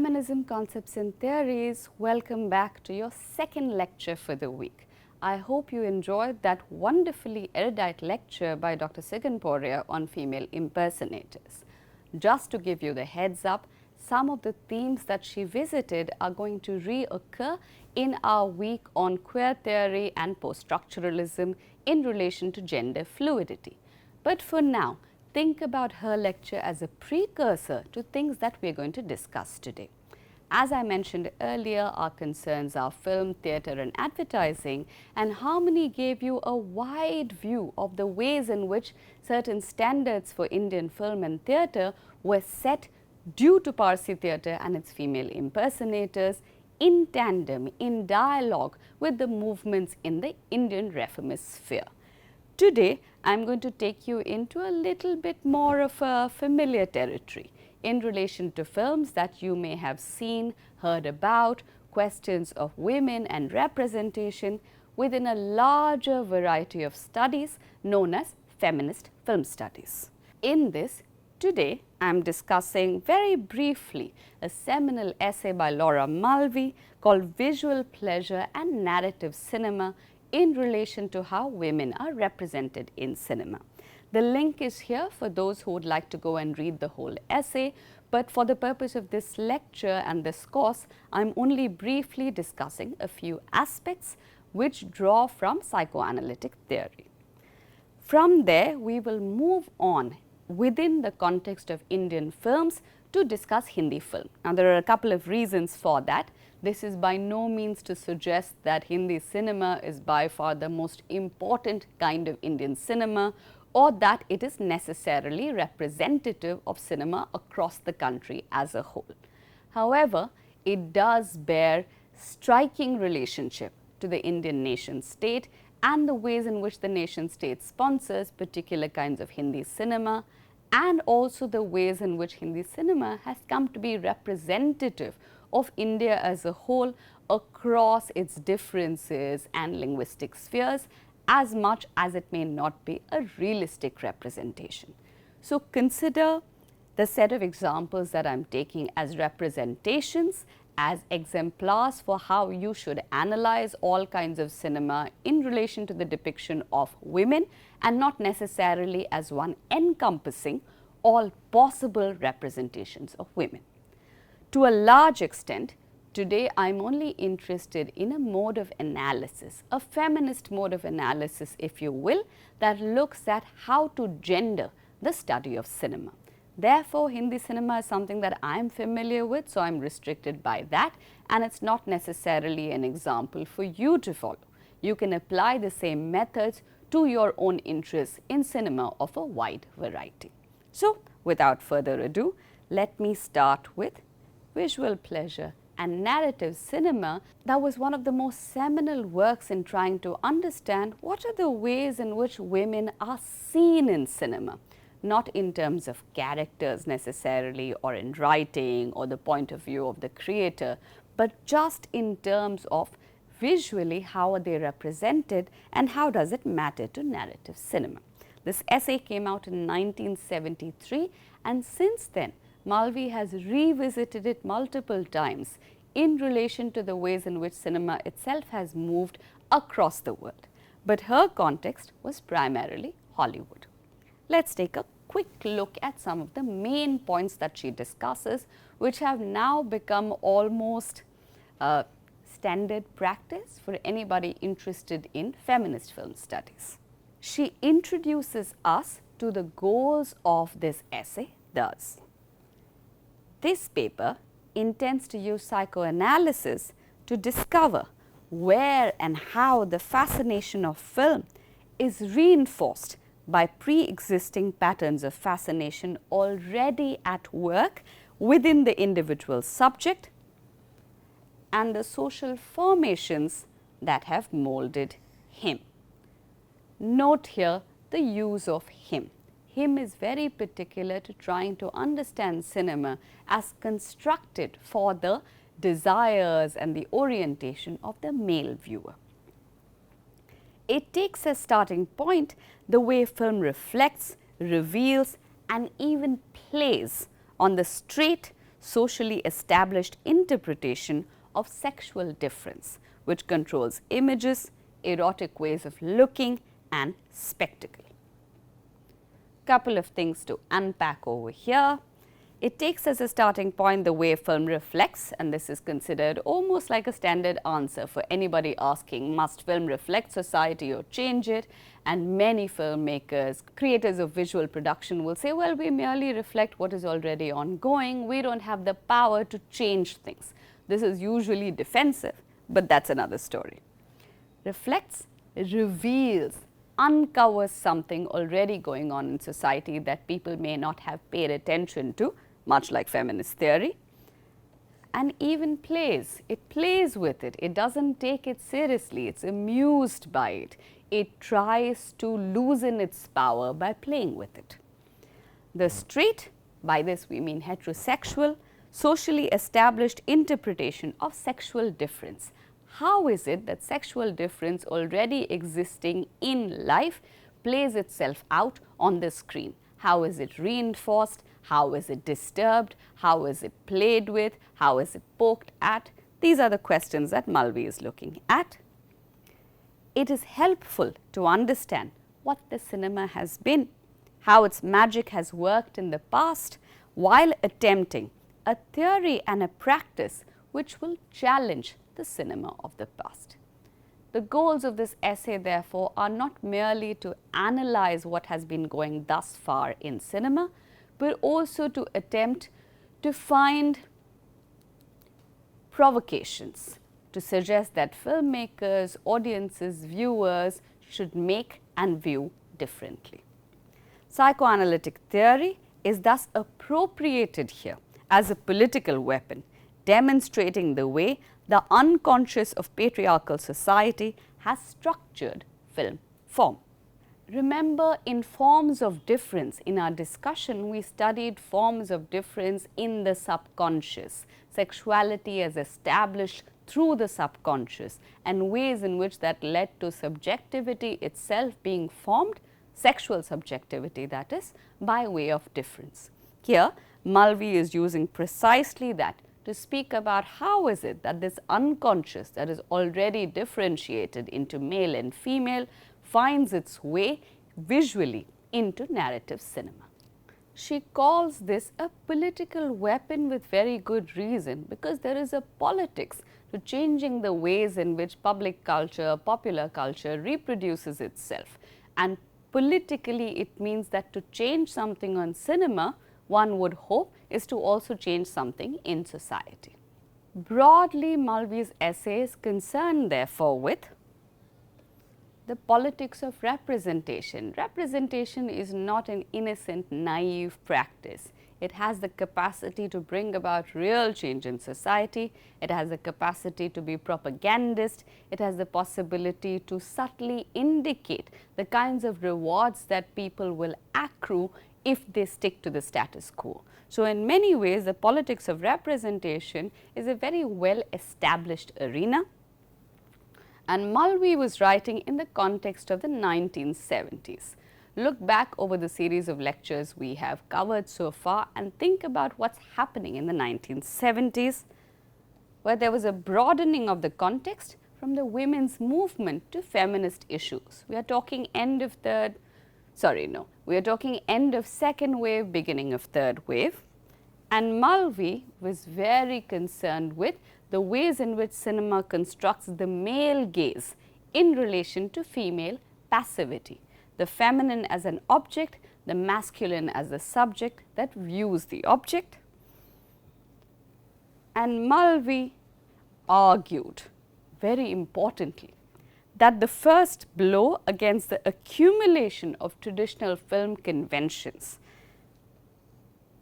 Feminism Concepts and Theories, welcome back to your second lecture for the week. I hope you enjoyed that wonderfully erudite lecture by Dr. Siganporia on female impersonators. Just to give you the heads up, some of the themes that she visited are going to reoccur in our week on queer theory and post-structuralism in relation to gender fluidity. But for now, think about her lecture as a precursor to things that we are going to discuss today. As I mentioned earlier, our concerns are film, theatre and advertising, and Harmony gave you a wide view of the ways in which certain standards for Indian film and theatre were set due to Parsi theatre and its female impersonators in tandem, in dialogue with the movements in the Indian reformist sphere. Today, I am going to take you into a little bit more of a familiar territory in relation to films that you may have seen, heard about, questions of women and representation within a larger variety of studies known as feminist film studies. In this, today I am discussing very briefly a seminal essay by Laura Mulvey called Visual Pleasure and Narrative Cinema in relation to how women are represented in cinema. The link is here for those who would like to go and read the whole essay, but for the purpose of this lecture and this course, I am only briefly discussing a few aspects which draw from psychoanalytic theory. From there, we will move on within the context of Indian films to discuss Hindi film. Now, there are a couple of reasons for that. This is by no means to suggest that Hindi cinema is by far the most important kind of Indian cinema, or that it is necessarily representative of cinema across the country as a whole. However, it does bear striking relationship to the Indian nation state and the ways in which the nation state sponsors particular kinds of Hindi cinema, and also the ways in which Hindi cinema has come to be representative of India as a whole across its differences and linguistic spheres, as much as it may not be a realistic representation. So, consider the set of examples that I am taking as representations, as exemplars for how you should analyze all kinds of cinema in relation to the depiction of women, and not necessarily as one encompassing all possible representations of women. To a large extent, today I am only interested in a mode of analysis, a feminist mode of analysis if you will, that looks at how to gender the study of cinema. Therefore, Hindi cinema is something that I am familiar with, so I am restricted by that, and it is not necessarily an example for you to follow. You can apply the same methods to your own interests in cinema of a wide variety. So, without further ado, let me start with Visual Pleasure and Narrative Cinema. That was one of the most seminal works in trying to understand what are the ways in which women are seen in cinema, not in terms of characters necessarily or in writing or the point of view of the creator, but just in terms of visually how are they represented and how does it matter to narrative cinema. This essay came out in 1973, and since then Mulvey has revisited it multiple times in relation to the ways in which cinema itself has moved across the world. But her context was primarily Hollywood. Let's take a quick look at some of the main points that she discusses, which have now become almost standard practice for anybody interested in feminist film studies. She introduces us to the goals of this essay thus. This paper intends to use psychoanalysis to discover where and how the fascination of film is reinforced by pre-existing patterns of fascination already at work within the individual subject and the social formations that have molded him. Note here the use of him. Him is very particular to trying to understand cinema as constructed for the desires and the orientation of the male viewer. It takes as starting point the way film reflects, reveals and even plays on the straight socially established interpretation of sexual difference, which controls images, erotic ways of looking and spectacle. Couple of things to unpack over here. It takes as a starting point the way film reflects, and this is considered almost like a standard answer for anybody asking, must film reflect society or change it? And many filmmakers, creators of visual production will say, well, we merely reflect what is already ongoing. We don't have the power to change things. This is usually defensive, but that's another story. Reflects, reveals, uncovers something already going on in society that people may not have paid attention to, much like feminist theory, and even plays. It plays with it. It doesn't take it seriously. It's amused by it. It tries to loosen its power by playing with it. The straight, by this we mean heterosexual, socially established interpretation of sexual difference. How is it that sexual difference already existing in life plays itself out on the screen? How is it reinforced? How is it disturbed? How is it played with? How is it poked at? These are the questions that Mulvey is looking at. It is helpful to understand what the cinema has been, how its magic has worked in the past, while attempting a theory and a practice which will challenge the cinema of the past. The goals of this essay, therefore, are not merely to analyze what has been going thus far in cinema, but also to attempt to find provocations to suggest that filmmakers, audiences, viewers should make and view differently. Psychoanalytic theory is thus appropriated here as a political weapon, demonstrating the way the unconscious of patriarchal society has structured film form. Remember, in forms of difference, in our discussion, we studied forms of difference in the subconscious, sexuality as established through the subconscious, and ways in which that led to subjectivity itself being formed, sexual subjectivity that is, by way of difference. Here, Mulvey is using precisely that to speak about how is it that this unconscious that is already differentiated into male and female finds its way visually into narrative cinema. She calls this a political weapon with very good reason, because there is a politics to changing the ways in which public culture, popular culture reproduces itself. And politically, it means that to change something on cinema, one would hope, is to also change something in society. Broadly, Mulvey's essay is concerned, therefore, with the politics of representation. Representation is not an innocent, naive practice. It has the capacity to bring about real change in society. It has the capacity to be propagandist. It has the possibility to subtly indicate the kinds of rewards that people will accrue if they stick to the status quo. So, in many ways, the politics of representation is a very well established arena, and Mulvey was writing in the context of the 1970s. Look back over the series of lectures we have covered so far and think about what's happening in the 1970s, where there was a broadening of the context from the women's movement to feminist issues. We are talking end of second wave, beginning of third wave, and Mulvey was very concerned with the ways in which cinema constructs the male gaze in relation to female passivity, the feminine as an object, the masculine as the subject that views the object. And Mulvey argued, very importantly, that the first blow against the accumulation of traditional film conventions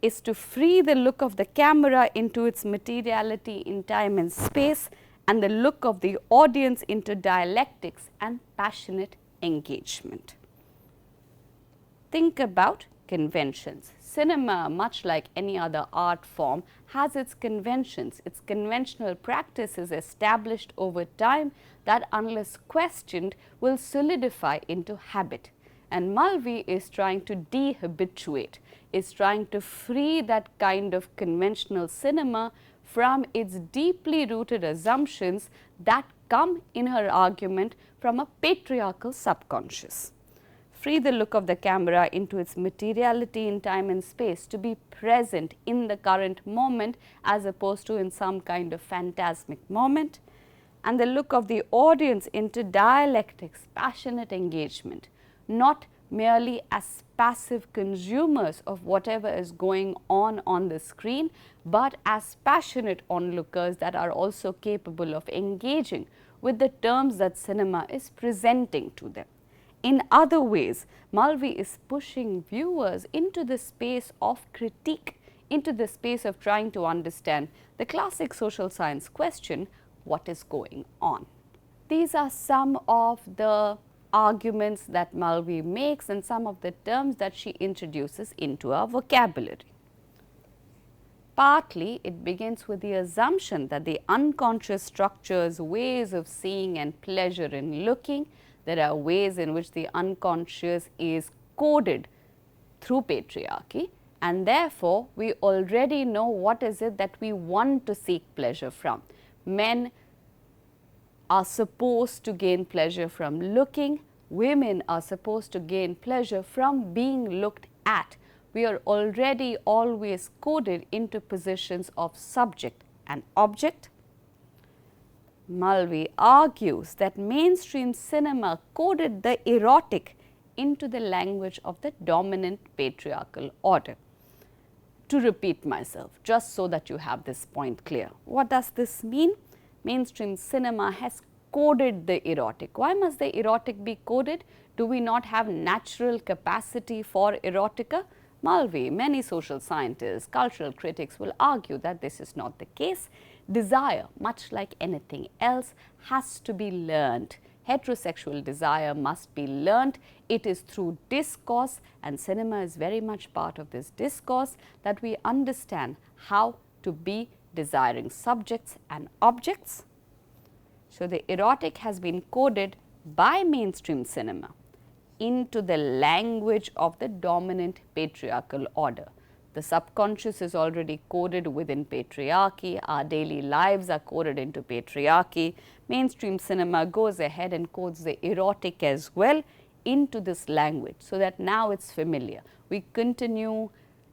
is to free the look of the camera into its materiality in time and space, and the look of the audience into dialectics and passionate engagement. Think about conventions. Cinema, much like any other art form, has its conventions, its conventional practices established over time that, unless questioned, will solidify into habit. And Malvi is trying to dehabituate, is trying to free that kind of conventional cinema from its deeply rooted assumptions that come in her argument from a patriarchal subconscious. Free the look of the camera into its materiality in time and space, to be present in the current moment as opposed to in some kind of phantasmic moment, and the look of the audience into dialectics, passionate engagement, not merely as passive consumers of whatever is going on the screen, but as passionate onlookers that are also capable of engaging with the terms that cinema is presenting to them. In other ways, Malvi is pushing viewers into the space of critique, into the space of trying to understand the classic social science question, what is going on? These are some of the arguments that Malvi makes and some of the terms that she introduces into our vocabulary. Partly, it begins with the assumption that the unconscious structures, ways of seeing and pleasure in looking, there are ways in which the unconscious is coded through patriarchy, and therefore, we already know what is it that we want to seek pleasure from. Men are supposed to gain pleasure from looking, women are supposed to gain pleasure from being looked at. We are already always coded into positions of subject and object. Malvi argues that mainstream cinema coded the erotic into the language of the dominant patriarchal order. To repeat myself, just so that you have this point clear. What does this mean? Mainstream cinema has coded the erotic. Why must the erotic be coded? Do we not have natural capacity for erotica? Malvi, many social scientists, cultural critics will argue that this is not the case. Desire, much like anything else, has to be learned. Heterosexual desire must be learned. It is through discourse, and cinema is very much part of this discourse, that we understand how to be desiring subjects and objects. So, the erotic has been coded by mainstream cinema into the language of the dominant patriarchal order. The subconscious is already coded within patriarchy, our daily lives are coded into patriarchy. Mainstream cinema goes ahead and codes the erotic as well into this language, so that now it is familiar. We continue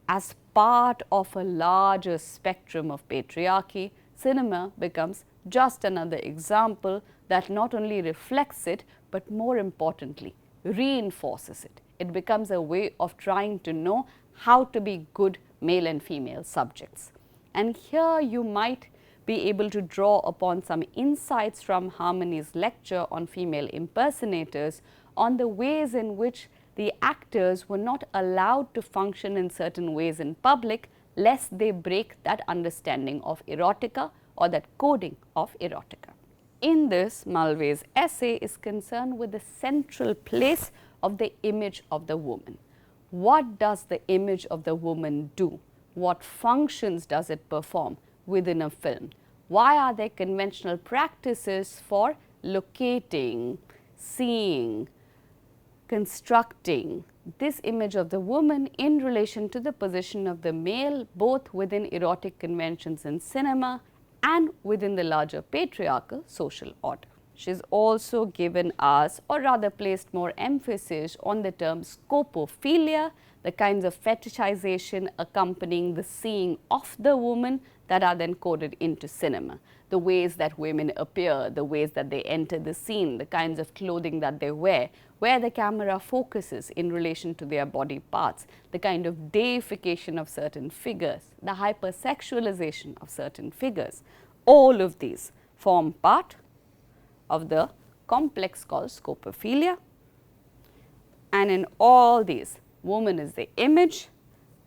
as part of a larger spectrum of patriarchy. Cinema becomes just another example that not only reflects it, but more importantly, reinforces it. It becomes a way of trying to know how to be good male and female subjects. And here you might be able to draw upon some insights from Harmony's lecture on female impersonators on the ways in which the actors were not allowed to function in certain ways in public, lest they break that understanding of erotica or that coding of erotica. In this, Malvi's essay is concerned with the central place of the image of the woman. What does the image of the woman do? What functions does it perform within a film? Why are there conventional practices for locating, seeing, constructing this image of the woman in relation to the position of the male, both within erotic conventions in cinema and within the larger patriarchal social order? She's also given us, or rather placed more emphasis on the term scopophilia, the kinds of fetishization accompanying the seeing of the woman that are then coded into cinema. The ways that women appear, the ways that they enter the scene, the kinds of clothing that they wear, where the camera focuses in relation to their body parts, the kind of deification of certain figures, the hypersexualization of certain figures. All of these form part of the complex called scopophilia, and in all these, woman is the image,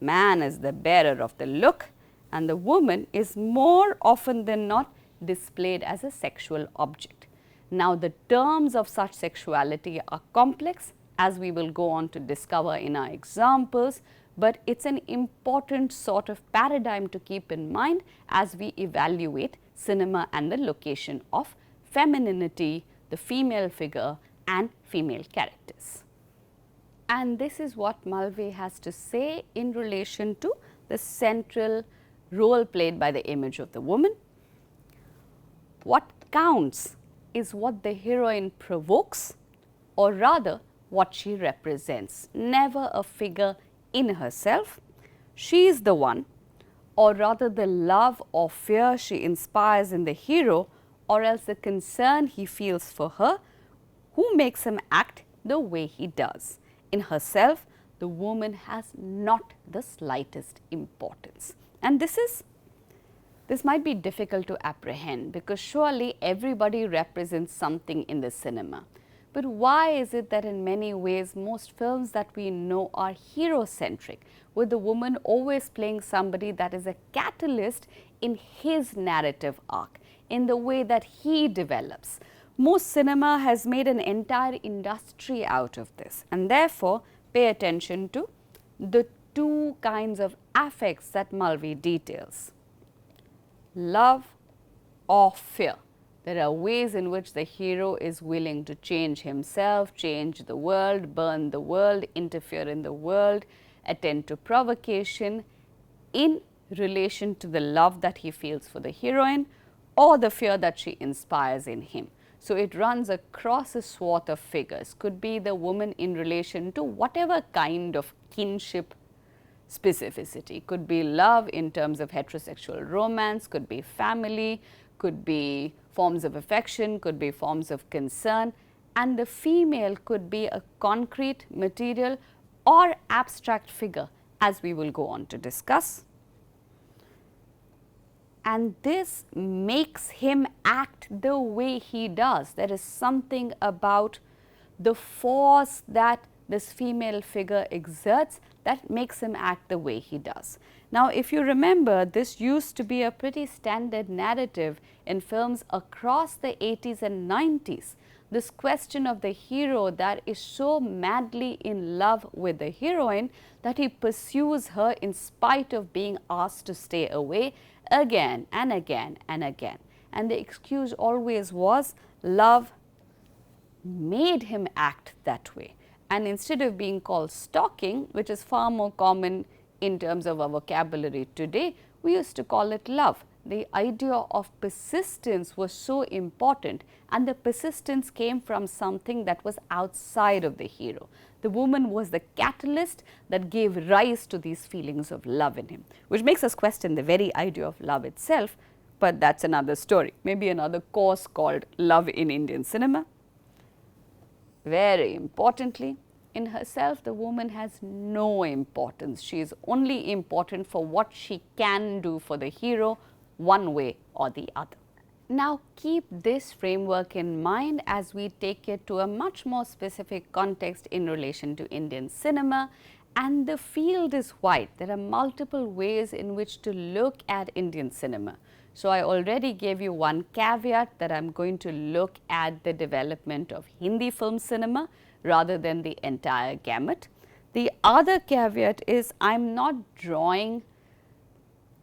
man is the bearer of the look, and the woman is more often than not displayed as a sexual object. Now, the terms of such sexuality are complex, as we will go on to discover in our examples, but it's an important sort of paradigm to keep in mind as we evaluate cinema and the location of femininity, the female figure and female characters. And this is what Mulvey has to say in relation to the central role played by the image of the woman. What counts is what the heroine provokes, or rather what she represents, never a figure in herself. She is the one, or rather the love or fear she inspires in the hero, or else the concern he feels for her, who makes him act the way he does. In herself, the woman has not the slightest importance. And this might be difficult to apprehend, because surely everybody represents something in the cinema. But why is it that in many ways most films that we know are hero-centric, with the woman always playing somebody that is a catalyst in his narrative arc, in the way that he develops? Most cinema has made an entire industry out of this, and therefore pay attention to the two kinds of affects that Mulvey details: love or fear. There are ways in which the hero is willing to change himself, change the world, burn the world, interfere in the world, attend to provocation in relation to the love that he feels for the heroine or the fear that she inspires in him. So it runs across a swath of figures. Could be the woman in relation to whatever kind of kinship specificity. Could be love in terms of heterosexual romance, could be family, could be forms of affection, could be forms of concern, and the female could be a concrete, material or abstract figure, as we will go on to discuss. And this makes him act the way he does. There is something about the force that this female figure exerts that makes him act the way he does. Now, if you remember, this used to be a pretty standard narrative in films across the 80s and 90s. This question of the hero that is so madly in love with the heroine that he pursues her in spite of being asked to stay away again and again and again. And the excuse always was love made him act that way. And instead of being called stalking, which is far more common in terms of our vocabulary today, we used to call it love. The idea of persistence was so important, and the persistence came from something that was outside of the hero. The woman was the catalyst that gave rise to these feelings of love in him, which makes us question the very idea of love itself, but that's another story, maybe another course called Love in Indian Cinema. Very importantly, in herself, the woman has no importance. She is only important for what she can do for the hero, one way or the other. Now, keep this framework in mind as we take it to a much more specific context in relation to Indian cinema, and the field is wide. There are multiple ways in which to look at Indian cinema. So, I already gave you one caveat that I am going to look at the development of Hindi film cinema rather than the entire gamut. The other caveat is I am not drawing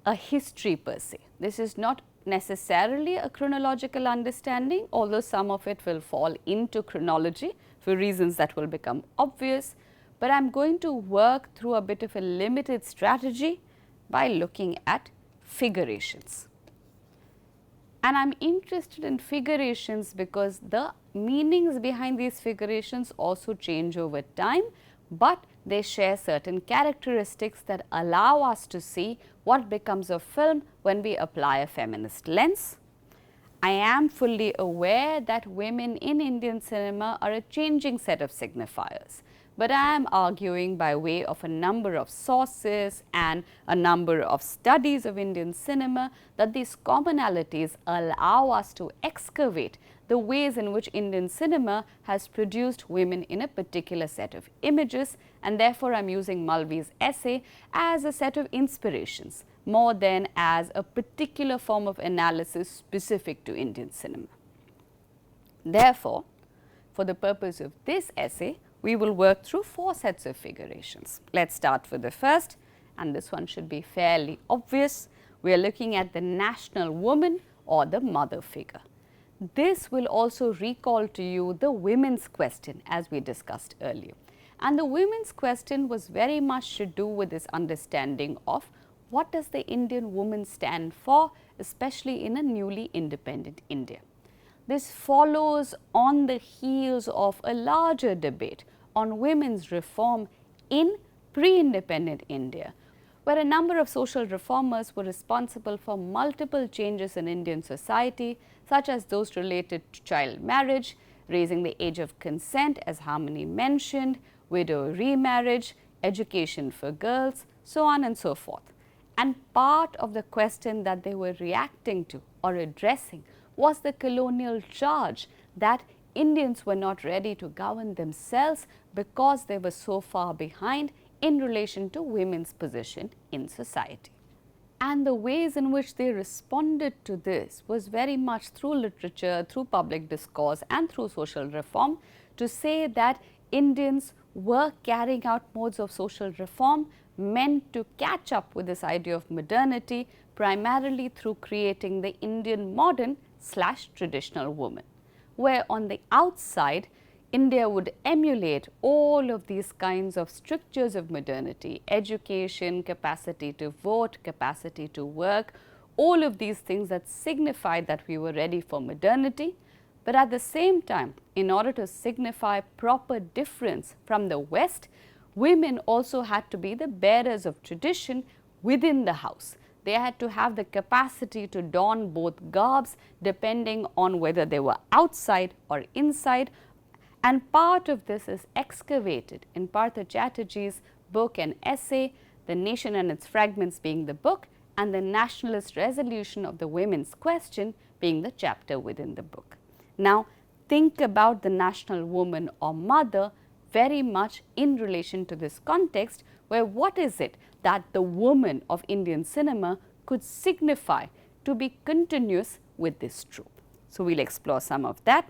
a history per se. This is not necessarily a chronological understanding, although some of it will fall into chronology for reasons that will become obvious, but I am going to work through a bit of a limited strategy by looking at figurations. And I am interested in figurations because the meanings behind these figurations also change over time, but they share certain characteristics that allow us to see what becomes a film when we apply a feminist lens. I am fully aware that women in Indian cinema are a changing set of signifiers, but I am arguing by way of a number of sources and a number of studies of Indian cinema that these commonalities allow us to excavate the ways in which Indian cinema has produced women in a particular set of images, and therefore I am using Mulvey's essay as a set of inspirations more than as a particular form of analysis specific to Indian cinema. Therefore, for the purpose of this essay, we will work through 4 sets of figurations. Let's start with the first, and this one should be fairly obvious. We are looking at the national woman or the mother figure. This will also recall to you the women's question as we discussed earlier. And the women's question was very much to do with this understanding of what does the Indian woman stand for, especially in a newly independent India. This follows on the heels of a larger debate on women's reform in pre-independent India, where a number of social reformers were responsible for multiple changes in Indian society, such as those related to child marriage, raising the age of consent, as Harmony mentioned, widow remarriage, education for girls, so on and so forth. And part of the question that they were reacting to or addressing was the colonial charge that Indians were not ready to govern themselves because they were so far behind in relation to women's position in society. And the ways in which they responded to this was very much through literature, through public discourse and through social reform, to say that Indians were carrying out modes of social reform meant to catch up with this idea of modernity, primarily through creating the Indian modern / traditional woman, where on the outside India would emulate all of these kinds of strictures of modernity, education, capacity to vote, capacity to work, all of these things that signified that we were ready for modernity. But at the same time, in order to signify proper difference from the West, women also had to be the bearers of tradition within the house. They had to have the capacity to don both garbs depending on whether they were outside or inside. And part of this is excavated in Partha Chatterjee's book and essay, The Nation and Its Fragments being the book, and the nationalist resolution of the women's question being the chapter within the book. Now, think about the national woman or mother very much in relation to this context, where what is it that the woman of Indian cinema could signify to be continuous with this trope. So, we will explore some of that.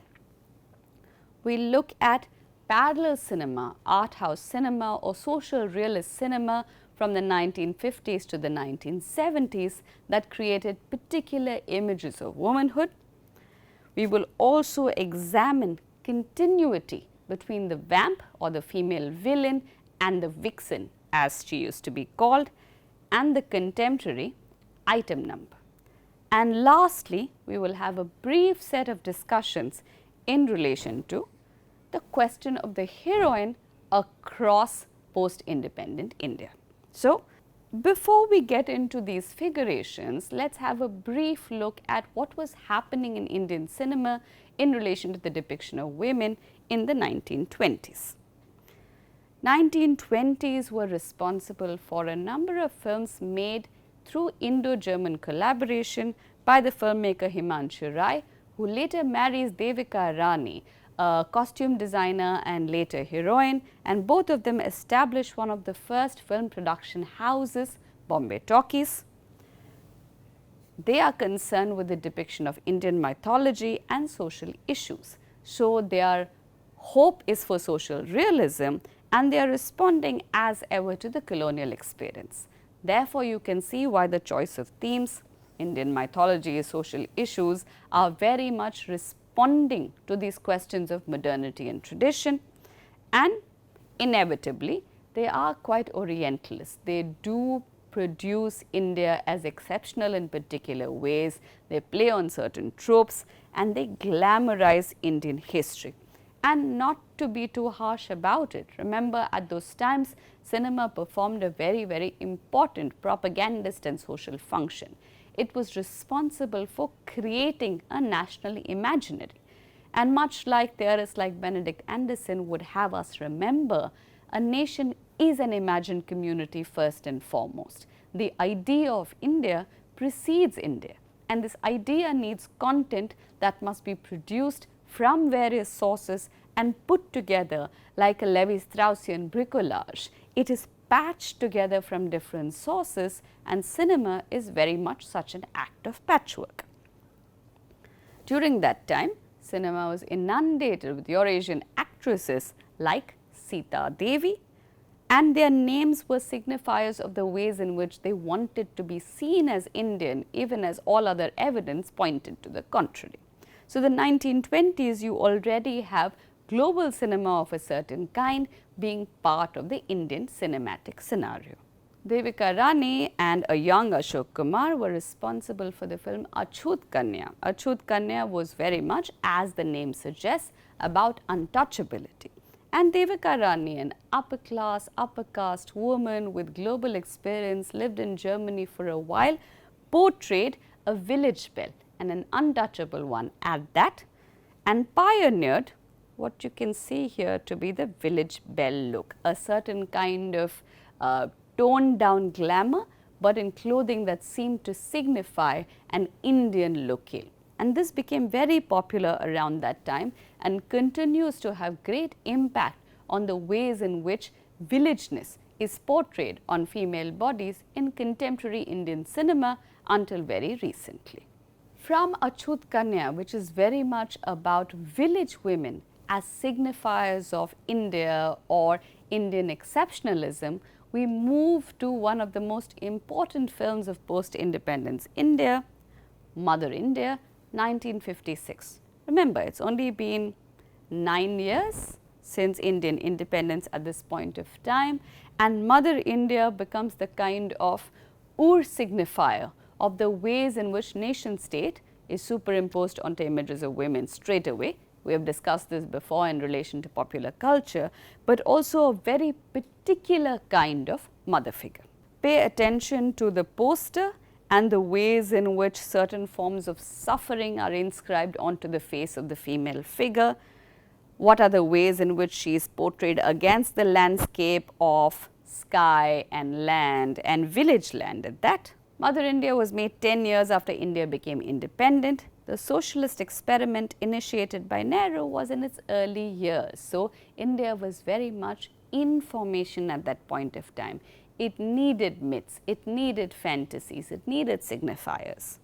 We will look at parallel cinema, art house cinema or social realist cinema from the 1950s to the 1970s that created particular images of womanhood. We will also examine continuity between the vamp or the female villain and the vixen, as she used to be called, and the contemporary item number. And lastly, we will have a brief set of discussions in relation to the question of the heroine across post-independent India. So, before we get into these figurations, let us have a brief look at what was happening in Indian cinema in relation to the depiction of women in the 1920s. 1920s were responsible for a number of films made through Indo-German collaboration by the filmmaker Himanshu Rai, who later marries DEVIKA RANI, a costume designer and later heroine, and both of them established one of the first film production houses, Bombay Talkies. They are concerned with the depiction of Indian mythology and social issues. So, their hope is for social realism, and they are responding as ever to the colonial experience. Therefore, you can see why the choice of themes, Indian mythology, social issues, are very much responding to these questions of modernity and tradition, and inevitably they are quite orientalist. They do produce India as exceptional in particular ways, they play on certain tropes and they glamorize Indian history. And not to be too harsh about it, remember at those times cinema performed a very important propagandist and social function. It was responsible for creating a national imaginary, and much like theorists like Benedict Anderson would have us remember, a nation is an imagined community first and foremost. The idea of India precedes India, and this idea needs content that must be produced from various sources and put together like a Levi-Straussian bricolage. It is patched together from different sources, and cinema is very much such an act of patchwork. During that time, cinema was inundated with Eurasian actresses like Sita Devi, and their names were signifiers of the ways in which they wanted to be seen as Indian, even as all other evidence pointed to the contrary. So, the 1920s you already have global cinema of a certain kind being part of the Indian cinematic scenario. Devika Rani and a young Ashok Kumar were responsible for the film ACHUT KANYA. ACHUT KANYA was very much, as the name suggests, about untouchability. And Devika Rani, an upper class, upper caste woman with global experience, lived in Germany for a while, portrayed a village belle, and an untouchable one at that, and pioneered what you can see here to be the village belle look, a certain kind of toned down glamour, but in clothing that seemed to signify an Indian look. And this became very popular around that time and continues to have great impact on the ways in which villageness is portrayed on female bodies in contemporary Indian cinema until very recently. From ACHUT KANYA, which is very much about village women as signifiers of India or Indian exceptionalism, we move to one of the most important films of post-independence India, Mother India, 1956. Remember, it's only been 9 years since Indian independence at this point of time, and Mother India becomes the kind of signifier of the ways in which nation state is superimposed onto images of women straight away. We have discussed this before in relation to popular culture, but also a very particular kind of mother figure. Pay attention to the poster and the ways in which certain forms of suffering are inscribed onto the face of the female figure. What are the ways in which she is portrayed against the landscape of sky and land and village land at that. Mother India was made 10 years after India became independent. The socialist experiment initiated by Nehru was in its early years. So, India was very much in formation at that point of time. It needed myths, it needed fantasies, it needed signifiers.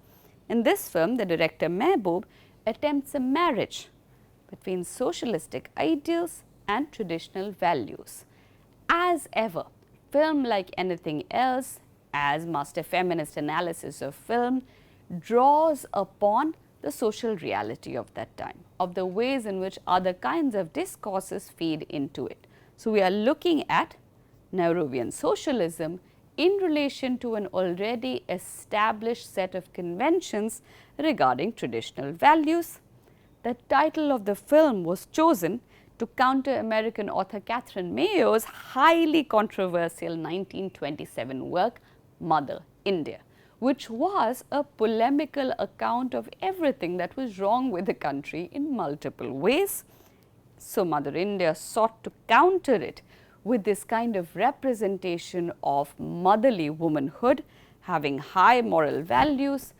In this film, the director Mehboob attempts a marriage between socialistic ideals and traditional values. As ever, film, like anything else, as must a feminist analysis of film, draws upon the social reality of that time, of the ways in which other kinds of discourses feed into it. So, we are looking at Nehruvian socialism in relation to an already established set of conventions regarding traditional values. The title of the film was chosen to counter American author Catherine Mayo's highly controversial 1927 work, Mother India, which was a polemical account of everything that was wrong with the country in multiple ways. So, Mother India sought to counter it with this kind of representation of motherly womanhood, having high moral values,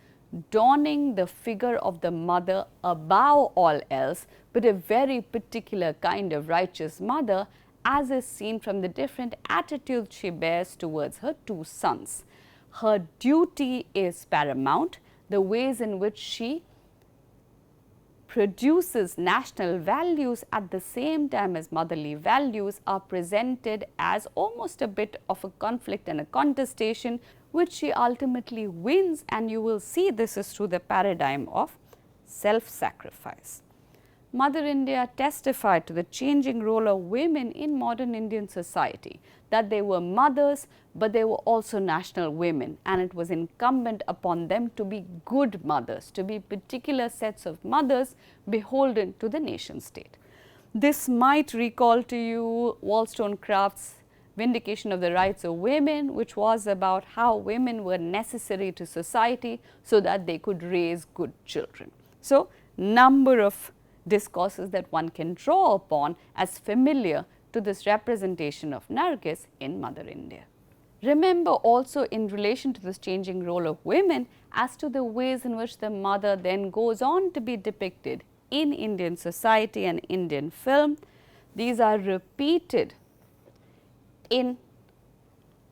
donning the figure of the mother above all else, but a very particular kind of righteous mother, as is seen from the different attitudes she bears towards her two sons. Her duty is paramount. The ways in which she produces national values at the same time as motherly values are presented as almost a bit of a conflict and a contestation, which she ultimately wins, and you will see this is through the paradigm of self-sacrifice. Mother India testified to the changing role of women in modern Indian society, that they were mothers, but they were also national women, and it was incumbent upon them to be good mothers, to be particular sets of mothers beholden to the nation state. This might recall to you Wollstonecraft's Vindication of the Rights of Women, which was about how women were necessary to society so that they could raise good children. So, number of discourses that one can draw upon as familiar to this representation of Nargis in Mother India. Remember also in relation to this changing role of women as to the ways in which the mother then goes on to be depicted in Indian society and Indian film. These are repeated in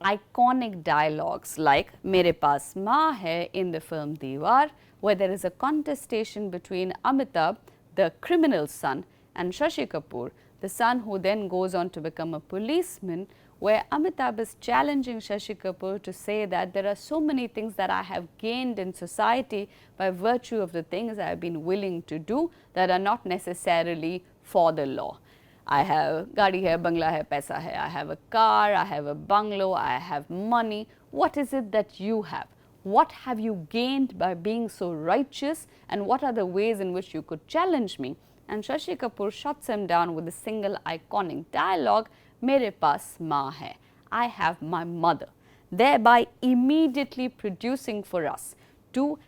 iconic dialogues like Mere Paas Maa Hai in the film Diwar, where there is a contestation between Amitabh, the criminal son, and Shashi Kapoor, the son who then goes on to become a policeman, where Amitabh is challenging Shashi Kapoor to say that there are so many things that I have gained in society by virtue of the things I have been willing to do that are not necessarily for the law. I have gaadi hai, bangla hai, paisa hai. I have a car, I have a bungalow, I have money. What is it that you have? What have you gained by being so righteous, and what are the ways in which you could challenge me? And Shashi Kapoor shuts him down with a single iconic dialogue, Mere paas maa hai. I have my mother, thereby immediately producing for us two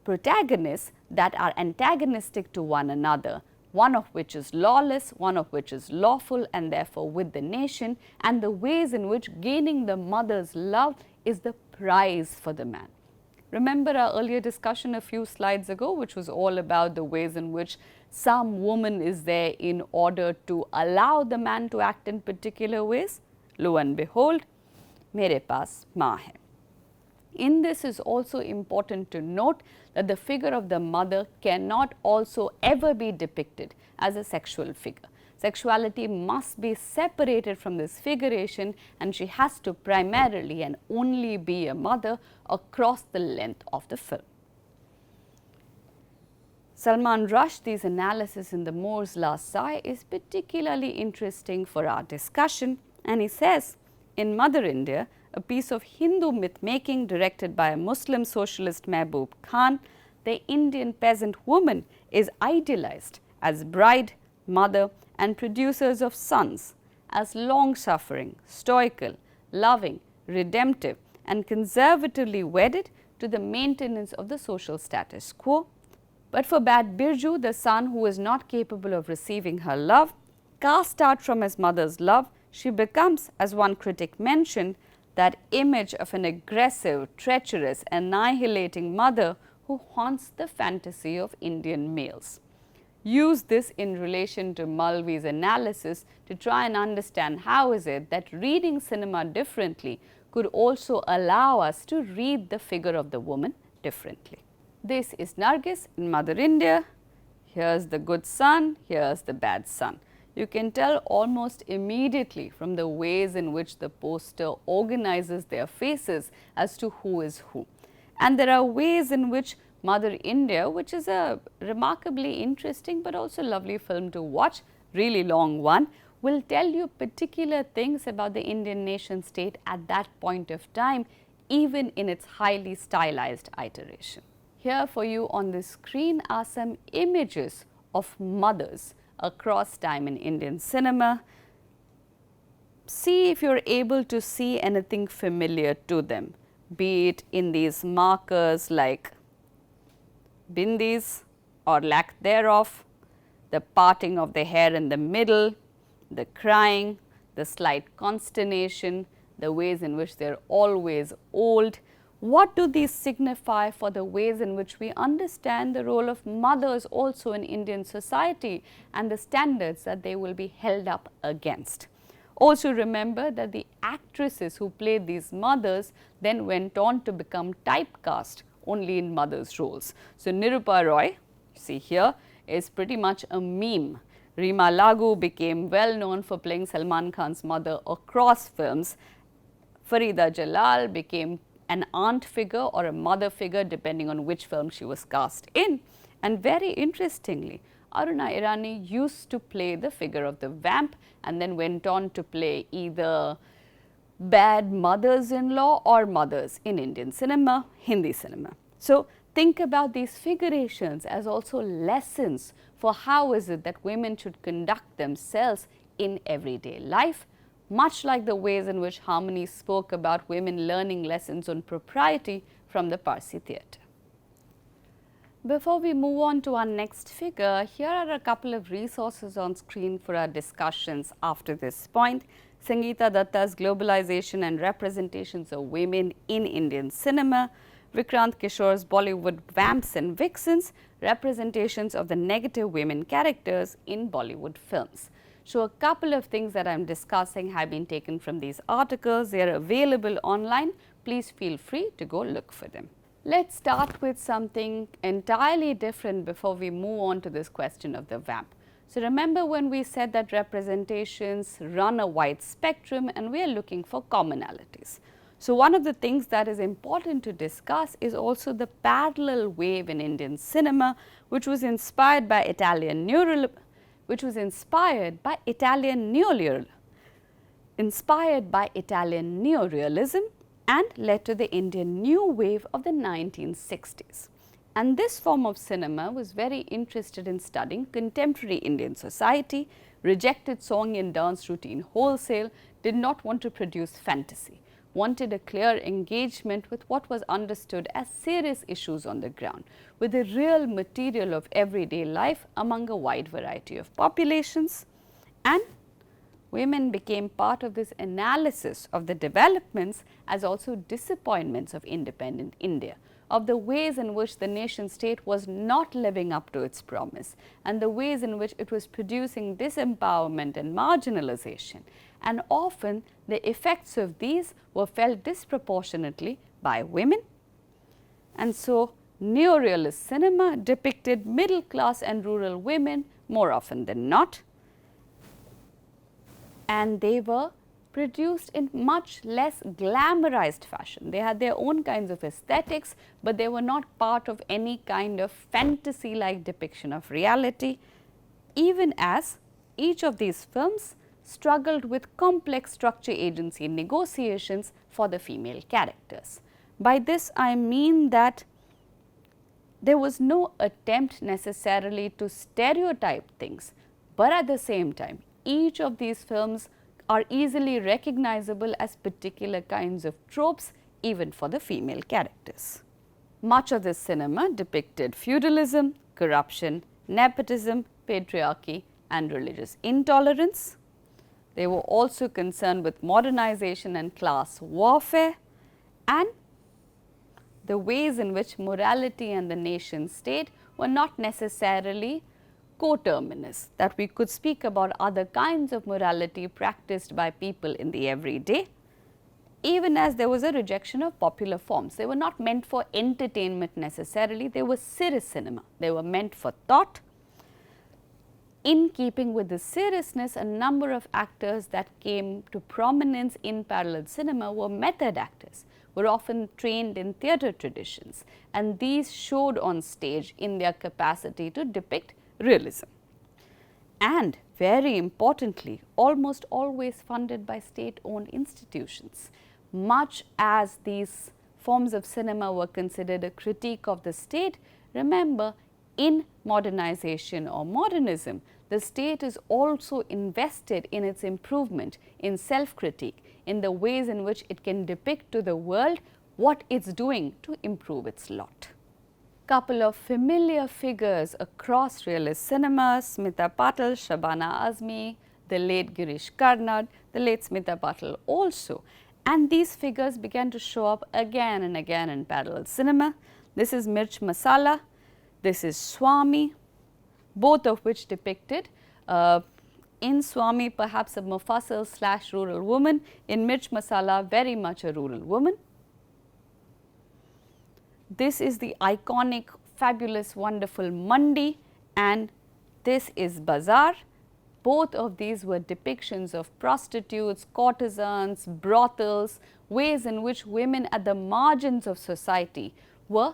protagonists that are antagonistic to one another, one of which is lawless, one of which is lawful and therefore with the nation, and the ways in which gaining the mother's love is the prize for the man. Remember our earlier discussion a few slides ago, which was all about the ways in which some woman is there in order to allow the man to act in particular ways? Lo and behold, mere paas maa hai. In this is also important to note that the figure of the mother cannot also ever be depicted as a sexual figure. Sexuality must be separated from this figuration, and she has to primarily and only be a mother across the length of the film. Salman Rushdie's analysis in The Moor's Last Sigh is particularly interesting for our discussion, and he says, in Mother India, a piece of Hindu myth-making directed by a Muslim socialist Mehboob Khan, the Indian peasant woman is idealized as bride, mother and producers of sons, as long-suffering, stoical, loving, redemptive and conservatively wedded to the maintenance of the social status quo. But for bad Birju, the son who is not capable of receiving her love, cast out from his mother's love, she becomes, as one critic mentioned, that image of an aggressive, treacherous, annihilating mother who haunts the fantasy of Indian males. Use this in relation to Malvi's analysis to try and understand how is it that reading cinema differently could also allow us to read the figure of the woman differently. This is Nargis in Mother India. Here's the good son, here's the bad son. You can tell almost immediately from the ways in which the poster organizes their faces as to who is who. And there are ways in which Mother India, which is a remarkably interesting but also lovely film to watch, really long one, will tell you particular things about the Indian nation state at that point of time, even in its highly stylized iteration. Here for you on the screen are some images of mothers across time in Indian cinema. See if you're able to see anything familiar to them, be it in these markers like bindis or lack thereof, the parting of the hair in the middle, the crying, the slight consternation, the ways in which they're always old. What do these signify for the ways in which we understand the role of mothers also in Indian society and the standards that they will be held up against? Also remember that the actresses who played these mothers then went on to become typecast only in mothers' roles. So Nirupa Roy, see here, is pretty much a meme. Reema Lagoo became well known for playing Salman Khan's mother across films. Farida Jalal became an aunt figure or a mother figure depending on which film she was cast in. And very interestingly, Aruna Irani used to play the figure of the vamp and then went on to play either bad mothers-in-law or mothers in Indian cinema, Hindi cinema. So think about these figurations as also lessons for how is it that women should conduct themselves in everyday life, much like the ways in which Harmony spoke about women learning lessons on propriety from the Parsi theatre. Before we move on to our next figure, here are a couple of resources on screen for our discussions after this point. Sangeeta Datta's Globalization and Representations of Women in Indian Cinema, Vikrant Kishore's Bollywood Vamps and Vixens, Representations of the Negative Women Characters in Bollywood Films. So, a couple of things that I am discussing have been taken from these articles. They are available online. Please feel free to go look for them. Let's start with something entirely different before we move on to this question of the vamp. So, remember when we said that representations run a wide spectrum and we are looking for commonalities. So, one of the things that is important to discuss is also the parallel wave in Indian cinema, which was inspired by Italian neorealism and led to the Indian new wave of the 1960s. And this form of cinema was very interested in studying contemporary Indian society, rejected song and dance routine wholesale, did not want to produce fantasy, wanted a clear engagement with what was understood as serious issues on the ground, with the real material of everyday life among a wide variety of populations. And women became part of this analysis of the developments as also disappointments of independent India, of the ways in which the nation state was not living up to its promise and the ways in which it was producing disempowerment and marginalization. And often the effects of these were felt disproportionately by women. And so, neorealist cinema depicted middle class and rural women more often than not, and they were produced in much less glamorized fashion. They had their own kinds of aesthetics, but they were not part of any kind of fantasy like depiction of reality, even as each of these films struggled with complex structure agency negotiations for the female characters. By this I mean that there was no attempt necessarily to stereotype things, but at the same time each of these films are easily recognizable as particular kinds of tropes even for the female characters. Much of this cinema depicted feudalism, corruption, nepotism, patriarchy and religious intolerance. They were also concerned with modernization and class warfare and the ways in which morality and the nation state were not necessarily coterminous, that we could speak about other kinds of morality practiced by people in the everyday, even as there was a rejection of popular forms. They were not meant for entertainment necessarily, they were serious cinema, they were meant for thought. In keeping with the seriousness, a number of actors that came to prominence in parallel cinema were method actors, were often trained in theatre traditions, and these showed on stage in their capacity to depict realism. And very importantly, almost always funded by state-owned institutions. Much as these forms of cinema were considered a critique of the state, remember, in modernization or modernism, the state is also invested in its improvement, in self-critique, in the ways in which it can depict to the world what it's doing to improve its lot. Couple of familiar figures across realist cinema: Smita Patil, Shabana Azmi, the late Girish Karnad, the late Smita Patil also. And these figures began to show up again and again in parallel cinema. This is Mirch Masala, this is Swami, both of which depicted in Swami perhaps a Mufassal / rural woman, in Mirch Masala very much a rural woman. This is the iconic, fabulous, wonderful Mandi, and this is Bazaar. Both of these were depictions of prostitutes, courtesans, brothels, ways in which women at the margins of society were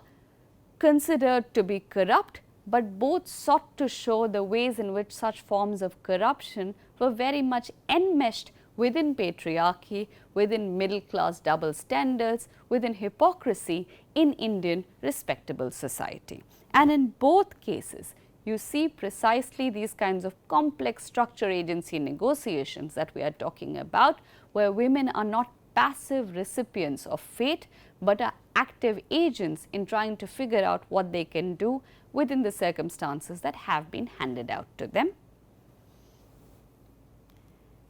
considered to be corrupt, but both sought to show the ways in which such forms of corruption were very much enmeshed within patriarchy, within middle class double standards, within hypocrisy in Indian respectable society. And in both cases, you see precisely these kinds of complex structure agency negotiations that we are talking about, where women are not passive recipients of fate, but are active agents in trying to figure out what they can do within the circumstances that have been handed out to them.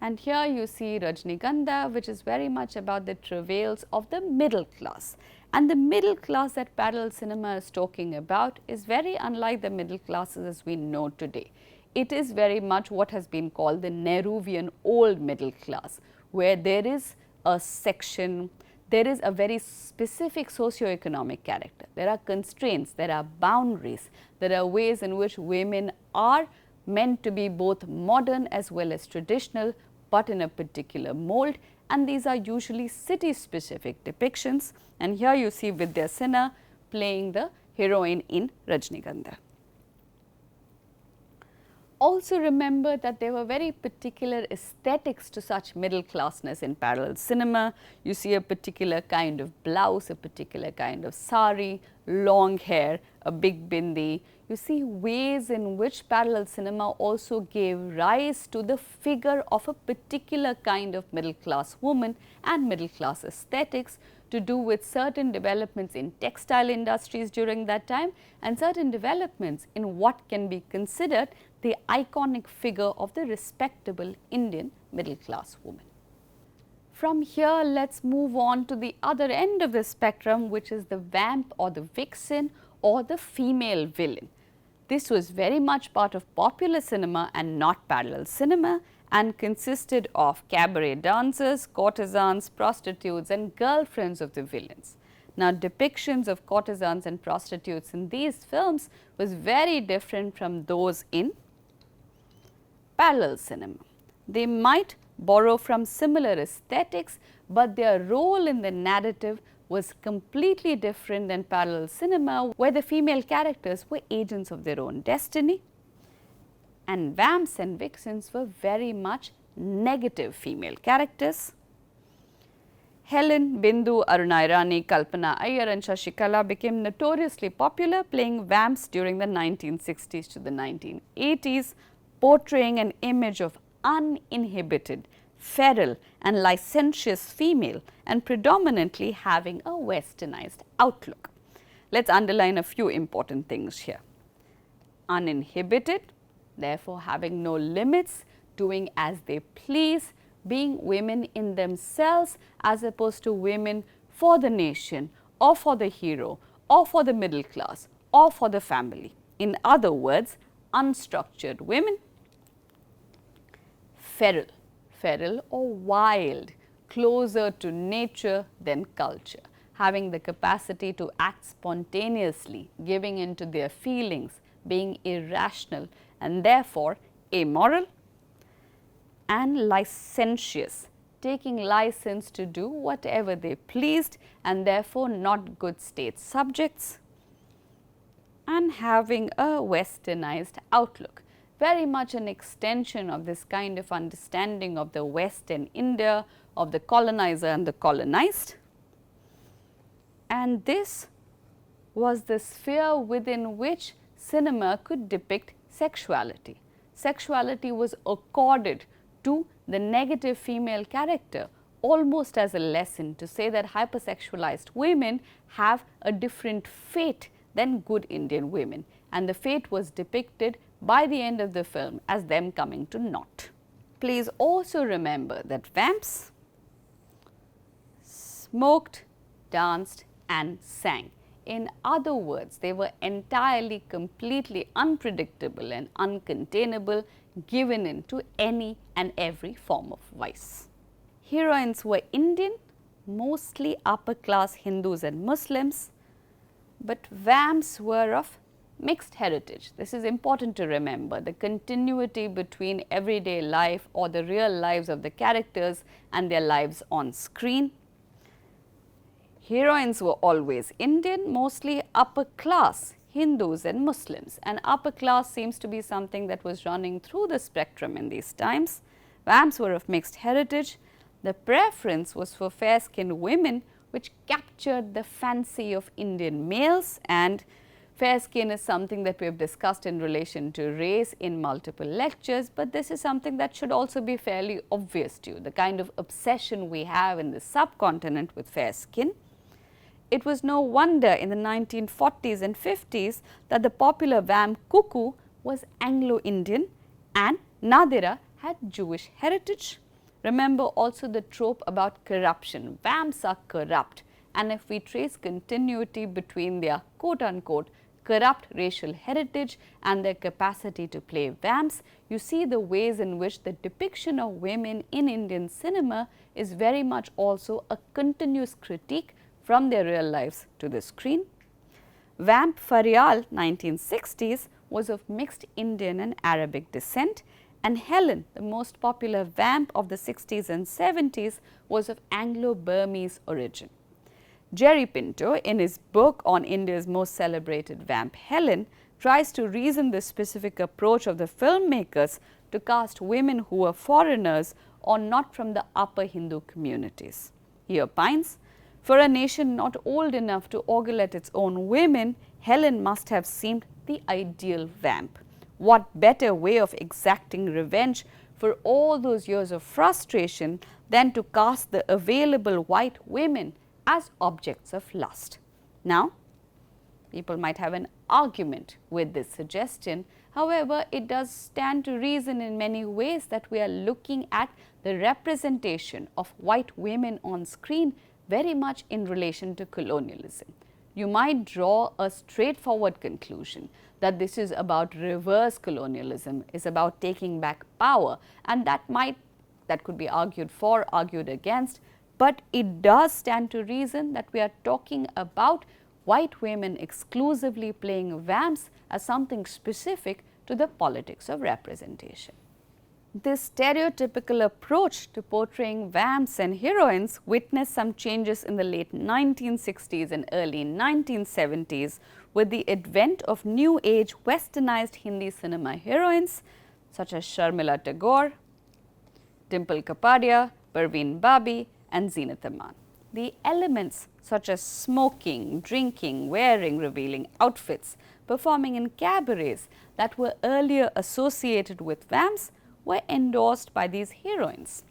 And here you see Rajnigandha, which is very much about the travails of the middle class. And the middle class that parallel cinema is talking about is very unlike the middle classes as we know today. It is very much what has been called the Nehruvian old middle class, where there is a section, there is a very specific socio-economic character. There are constraints, there are boundaries, there are ways in which women are meant to be both modern as well as traditional, but in a particular mold, and these are usually city specific depictions, and here you see Vidya Sinha playing the heroine in Rajnigandha. Also remember that there were very particular aesthetics to such middle classness in parallel cinema. You see a particular kind of blouse, a particular kind of sari, long hair, a big bindi. You see ways in which parallel cinema also gave rise to the figure of a particular kind of middle class woman and middle class aesthetics to do with certain developments in textile industries during that time and certain developments in what can be considered the iconic figure of the respectable Indian middle class woman. From here, let us move on to the other end of the spectrum, which is the vamp or the vixen or the female villain. This was very much part of popular cinema and not parallel cinema, and consisted of cabaret dancers, courtesans, prostitutes and girlfriends of the villains. Now, depictions of courtesans and prostitutes in these films was very different from those in parallel cinema. They might borrow from similar aesthetics, but their role in the narrative was completely different than parallel cinema, where the female characters were agents of their own destiny, and vamps and vixens were very much negative female characters. Helen, Bindu, Arunai-Rani, Kalpana Iyer and Shashikala became notoriously popular playing vamps during the 1960s to the 1980s, portraying an image of uninhibited, feral and licentious female and predominantly having a westernized outlook. Let us underline a few important things here. Uninhibited, therefore having no limits, doing as they please, being women in themselves as opposed to women for the nation or for the hero or for the middle class or for the family. In other words, unstructured women. Feral, feral or wild, closer to nature than culture, having the capacity to act spontaneously, giving into their feelings, being irrational and therefore amoral, and licentious, taking license to do whatever they pleased and therefore not good state subjects, and having a westernized outlook. Very much an extension of this kind of understanding of the West and India, of the colonizer and the colonized. And this was the sphere within which cinema could depict sexuality. Sexuality was accorded to the negative female character almost as a lesson to say that hypersexualized women have a different fate than good Indian women, and the fate was depicted by the end of the film as them coming to naught. Please also remember that vamps smoked, danced and sang. In other words, they were entirely, completely unpredictable and uncontainable, given into any and every form of vice. Heroines were Indian, mostly upper class Hindus and Muslims, but vamps were of mixed heritage. This is important to remember, the continuity between everyday life or the real lives of the characters and their lives on screen. Heroines were always Indian, mostly upper class Hindus and Muslims, and upper class seems to be something that was running through the spectrum in these times. Vamps were of mixed heritage. The preference was for fair-skinned women, which captured the fancy of Indian males, and fair skin is something that we have discussed in relation to race in multiple lectures, but this is something that should also be fairly obvious to you, the kind of obsession we have in the subcontinent with fair skin. It was no wonder in the 1940s and 50s that the popular vamp Cuckoo was Anglo-Indian and Nadira had Jewish heritage. Remember also the trope about corruption. Vamps are corrupt, and if we trace continuity between their quote-unquote corrupt racial heritage and their capacity to play vamps, you see the ways in which the depiction of women in Indian cinema is very much also a continuous critique from their real lives to the screen. Vamp Faryal 1960s was of mixed Indian and Arabic descent, And Helen, the most popular vamp of the 60s and 70s, was of Anglo-Burmese origin. Jerry Pinto, in his book on India's most celebrated vamp, Helen, tries to reason the specific approach of the filmmakers to cast women who were foreigners or not from the upper Hindu communities. He opines, for a nation not old enough to ogle at its own women, Helen must have seemed the ideal vamp. What better way of exacting revenge for all those years of frustration than to cast the available white women as objects of lust? Now, people might have an argument with this suggestion. However, it does stand to reason in many ways that we are looking at the representation of white women on screen very much in relation to colonialism. You might draw a straightforward conclusion that this is about reverse colonialism, is about taking back power, and that could be argued for, argued against, but it does stand to reason that we are talking about white women exclusively playing vamps as something specific to the politics of representation. This stereotypical approach to portraying vamps and heroines witnessed some changes in the late 1960s and early 1970s with the advent of new age westernized Hindi cinema heroines such as Sharmila Tagore, Dimple Kapadia, Parveen Babi and Zeenat Aman. The elements such as smoking, drinking, wearing revealing outfits, performing in cabarets that were earlier associated with vamps were endorsed by these heroines.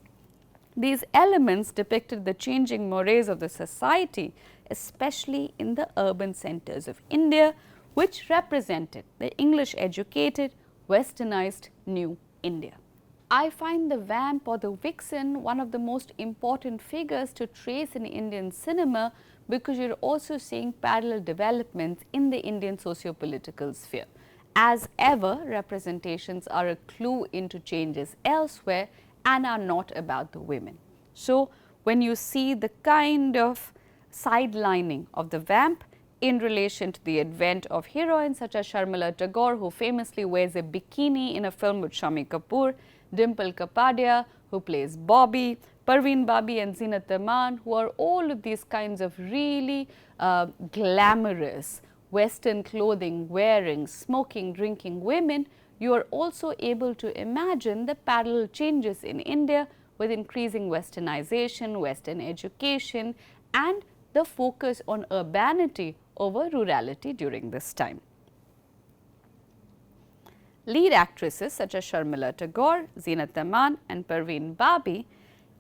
These elements depicted the changing mores of the society, especially in the urban centers of India, which represented the English-educated, westernized New India. I find the vamp or the vixen one of the most important figures to trace in Indian cinema because you're also seeing parallel developments in the Indian socio-political sphere. As ever, representations are a clue into changes elsewhere and are not about the women. So, when you see the kind of sidelining of the vamp in relation to the advent of heroines such as Sharmila Tagore, who famously wears a bikini in a film with Shami Kapoor, Dimple Kapadia, who plays Bobby, Parveen Babi and Zeenat Aman, who are all of these kinds of really glamorous Western clothing wearing, smoking, drinking women, you are also able to imagine the parallel changes in India with increasing westernization, Western education and the focus on urbanity over rurality during this time. Lead actresses such as Sharmila Tagore, Zeenat Aman and Parveen Babi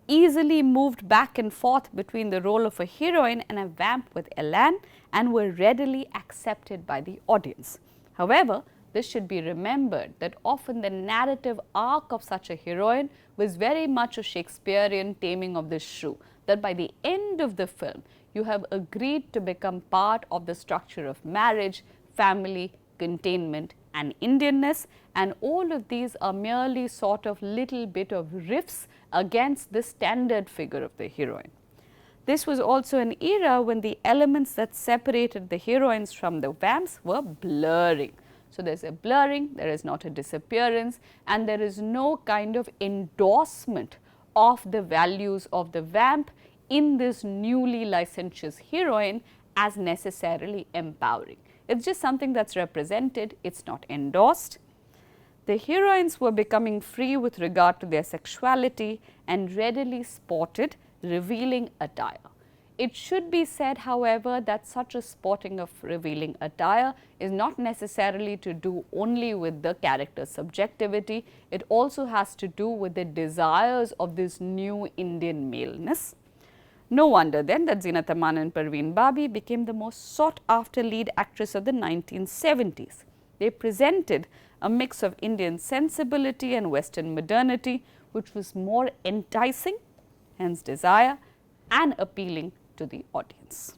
easily moved back and forth between the role of a heroine and a vamp with elan and were readily accepted by the audience. However, this should be remembered that often the narrative arc of such a heroine was very much a Shakespearean taming of the shrew, that by the end of the film you have agreed to become part of the structure of marriage, family, containment and Indianness, and all of these are merely sort of little bit of riffs against the standard figure of the heroine. This was also an era when the elements that separated the heroines from the vamps were blurring. So, there is a blurring, there is not a disappearance and there is no kind of endorsement of the values of the vamp in this newly licentious heroine as necessarily empowering. It is just something that is represented, it is not endorsed. The heroines were becoming free with regard to their sexuality and readily sported revealing attire. It should be said, however, that such a sporting of revealing attire is not necessarily to do only with the character's subjectivity, it also has to do with the desires of this new Indian maleness. No wonder then that Zeenat Aman and Parveen Babi became the most sought after lead actress of the 1970s. They presented a mix of Indian sensibility and Western modernity, which was more enticing, hence desire, and appealing to the audience.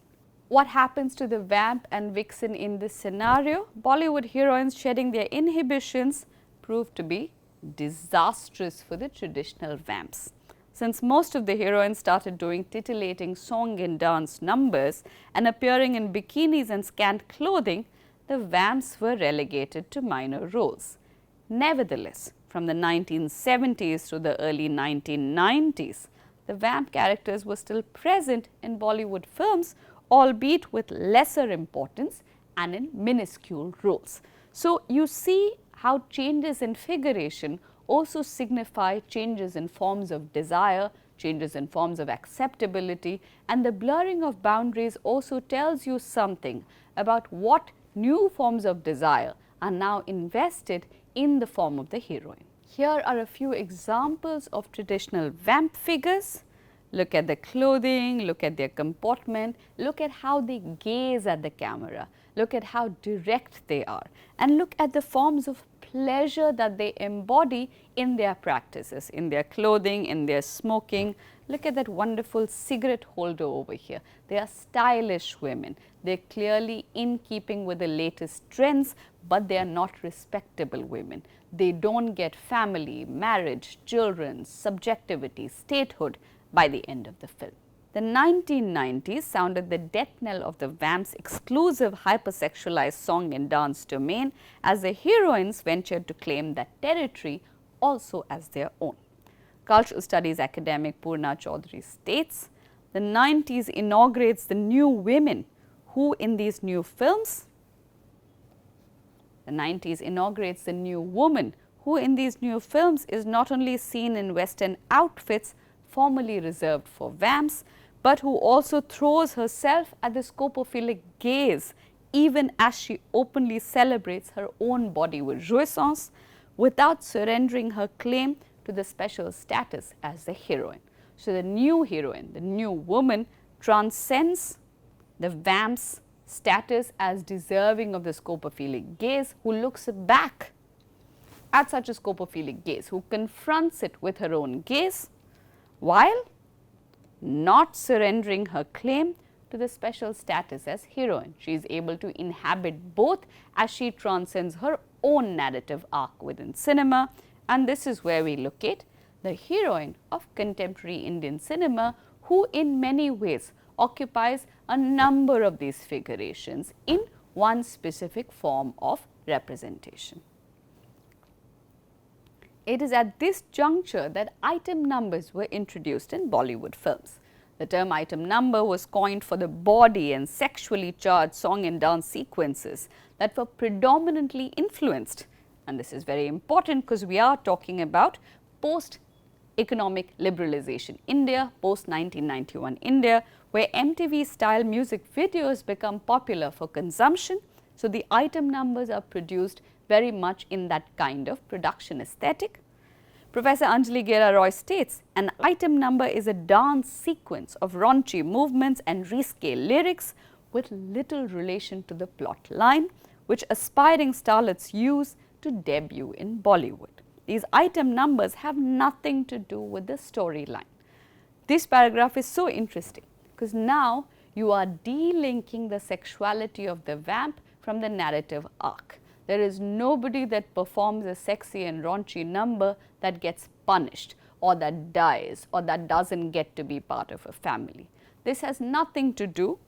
What happens to the vamp and vixen in this scenario? Bollywood heroines shedding their inhibitions proved to be disastrous for the traditional vamps. Since most of the heroines started doing titillating song and dance numbers and appearing in bikinis and scant clothing, the vamps were relegated to minor roles. Nevertheless, from the 1970s to the early 1990s, the vamp characters were still present in Bollywood films, albeit with lesser importance and in minuscule roles. So, you see how changes in figuration also signify changes in forms of desire, changes in forms of acceptability, and the blurring of boundaries also tells you something about what new forms of desire are now invested in the form of the heroine. Here are a few examples of traditional vamp figures. Look at the clothing, look at their comportment, look at how they gaze at the camera, look at how direct they are, and look at the forms of pleasure that they embody in their practices, in their clothing, in their smoking. Look at that wonderful cigarette holder over here. They are stylish women. They are clearly in keeping with the latest trends, but they are not respectable women. They don't get family, marriage, children, subjectivity, statehood by the end of the film. The 1990s sounded the death knell of the vamp's exclusive hypersexualized song and dance domain as the heroines ventured to claim that territory also as their own. Cultural Studies academic Purna Chaudhary states, the 90s inaugurates the new women who in these new films, the 90s inaugurates the new woman who in these new films is not only seen in Western outfits formerly reserved for vamps, but who also throws herself at the scopophilic gaze even as she openly celebrates her own body with jouissance without surrendering her claim to the special status as the heroine. So, the new heroine, the new woman transcends the vamp's status as deserving of the scopophilic gaze, who looks back at such a scopophilic gaze, who confronts it with her own gaze, while not surrendering her claim to the special status as heroine. She is able to inhabit both as she transcends her own narrative arc within cinema, and this is where we locate the heroine of contemporary Indian cinema, who in many ways occupies a number of these figurations in one specific form of representation. It is at this juncture that item numbers were introduced in Bollywood films. The term item number was coined for the bawdy and sexually charged song and dance sequences that were predominantly influenced, and this is very important because we are talking about post-economic liberalization India, post-1991 India, where MTV style music videos become popular for consumption. So, the item numbers are produced very much in that kind of production aesthetic. Professor Anjali Gera Roy states, an item number is a dance sequence of raunchy movements and risque lyrics with little relation to the plot line, which aspiring starlets use to debut in Bollywood. These item numbers have nothing to do with the storyline. This paragraph is so interesting because now you are delinking the sexuality of the vamp from the narrative arc. There is nobody that performs a sexy and raunchy number that gets punished or that dies or that doesn't get to be part of a family. This has nothing to do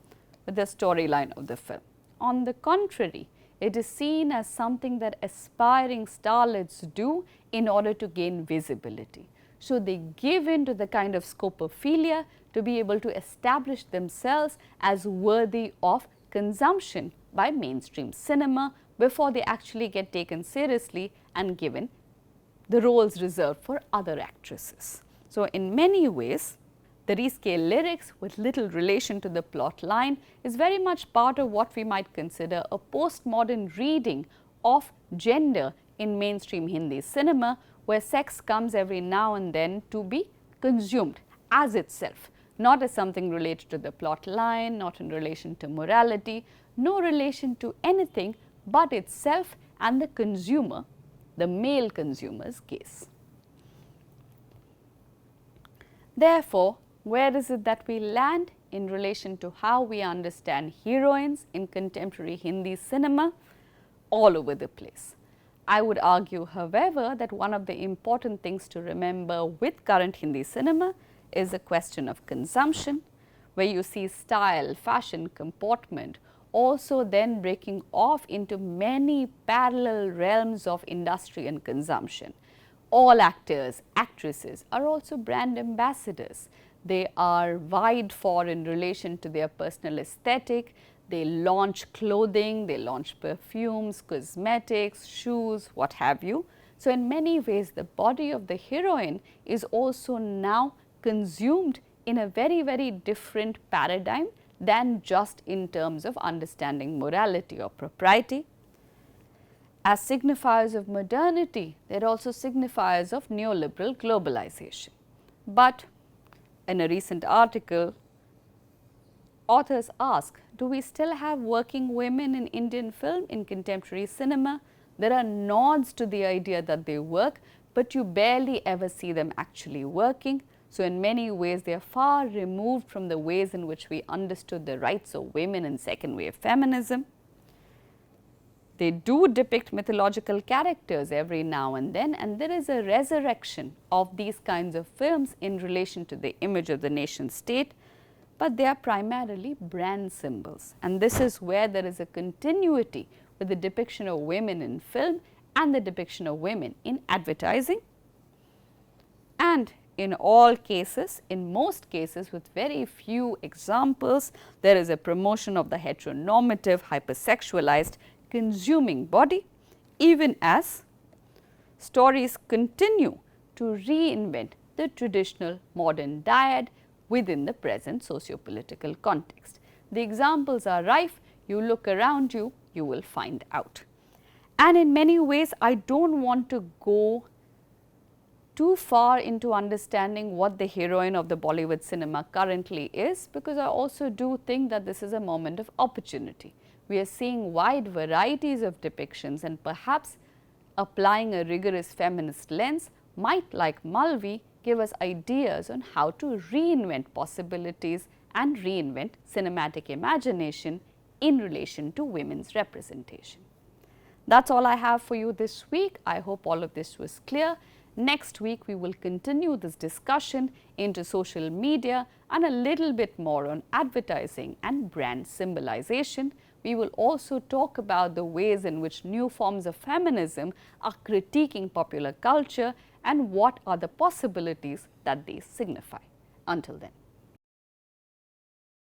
with the storyline of the film. On the contrary, it is seen as something that aspiring starlets do in order to gain visibility. So, they give in to the kind of scopophilia to be able to establish themselves as worthy of consumption by mainstream cinema before they actually get taken seriously and given the roles reserved for other actresses. So, in many ways, the risque lyrics with little relation to the plot line is very much part of what we might consider a postmodern reading of gender in mainstream Hindi cinema, where sex comes every now and then to be consumed as itself, not as something related to the plot line, not in relation to morality, no relation to anything but itself and the consumer, the male consumer's gaze. Therefore, where is it that we land in relation to how we understand heroines in contemporary Hindi cinema? All over the place. I would argue, however, that one of the important things to remember with current Hindi cinema is the question of consumption, where you see style, fashion, comportment also then breaking off into many parallel realms of industry and consumption, All actors, actresses are also brand ambassadors. They are vied for in relation to their personal aesthetic. They launch clothing, they launch perfumes, cosmetics, shoes, what have you. So, in many ways the body of the heroine is also now consumed in a very, very different paradigm than just in terms of understanding morality or propriety. As signifiers of modernity, they are also signifiers of neoliberal globalization. But in a recent article, authors ask, do we still have working women in Indian film, in contemporary cinema? There are nods to the idea that they work, but you barely ever see them actually working. So, in many ways they are far removed from the ways in which we understood the rights of women in second wave feminism. They do depict mythological characters every now and then, and there is a resurrection of these kinds of films in relation to the image of the nation state, but they are primarily brand symbols, and this is where there is a continuity with the depiction of women in film and the depiction of women in advertising. And in all cases, in most cases with very few examples, there is a promotion of the heteronormative, hypersexualized, consuming body, even as stories continue to reinvent the traditional modern dyad within the present socio-political context. The examples are rife. You look around you, you will find out. And in many ways, I don't want to go too far into understanding what the heroine of the Bollywood cinema currently is, because I also do think that this is a moment of opportunity. We are seeing wide varieties of depictions, and perhaps applying a rigorous feminist lens might, like Malvi, give us ideas on how to reinvent possibilities and reinvent cinematic imagination in relation to women's representation. That's all I have for you this week. I hope all of this was clear. Next week, we will continue this discussion into social media and a little bit more on advertising and brand symbolization. We will also talk about the ways in which new forms of feminism are critiquing popular culture and what are the possibilities that they signify. Until then.